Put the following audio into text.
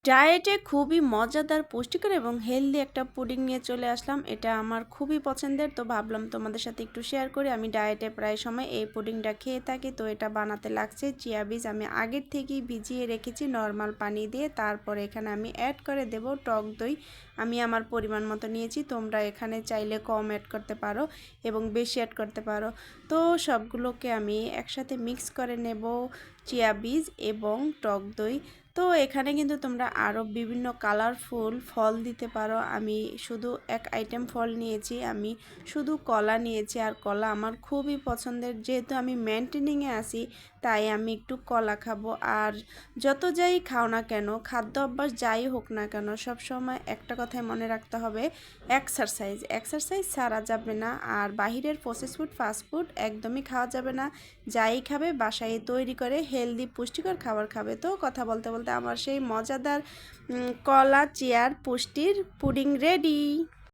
ডায়েটে খুবই মজাদার, পুষ্টিকর এবং হেলদি একটা পুডিং নিয়ে চলে আসলাম। এটা আমার খুবই পছন্দের, তো ভাবলাম তোমাদের সাথে একটু শেয়ার করি। আমি ডায়েটে প্রায় সময় এই পুডিংটা খেয়ে থাকি। তো এটা বানাতে লাগছে চিয়া বীজ। আমি আগের থেকেই ভিজিয়ে রেখেছি নর্মাল পানি দিয়ে। তারপরে এখানে আমি অ্যাড করে দেব টক দই। আমি আমার পরিমাণ মতো নিয়েছি, তোমরা এখানে চাইলে কম অ্যাড করতে পারো এবং বেশি অ্যাড করতে পারো। তো সবগুলোকে আমি একসাথে মিক্স করে নেব, চিয়া বীজ এবং টক দই। তো এখানে কিন্তু তোমরা আরও বিভিন্ন কালারফুল ফল দিতে পারো। আমি শুধু এক আইটেম ফল নিয়েছি, আমি শুধু কলা নিয়েছি। আর কলা আমার খুবই পছন্দের, যেহেতু আমি মেনটেনিংয়ে আছি তাই আমি একটু কলা খাবো। আর যত যাই খাও না কেন, খাদ্য অভ্যাস যাই হোক না কেন, সব সময় একটা কথাই মনে রাখতে হবে, এক্সারসাইজ ছাড়া যাবে না। আর বাহিরের প্রসেস ফুড, ফাস্ট ফুড একদমই খাওয়া যাবে না। যাই খাবে বাসায় তৈরি করে হেলদি পুষ্টিকর খাবার খাবে। তো কথা বলতে বলতে আমার সেই মজাদার কলা চিয়ার পুষ্টির পুডিং রেডি।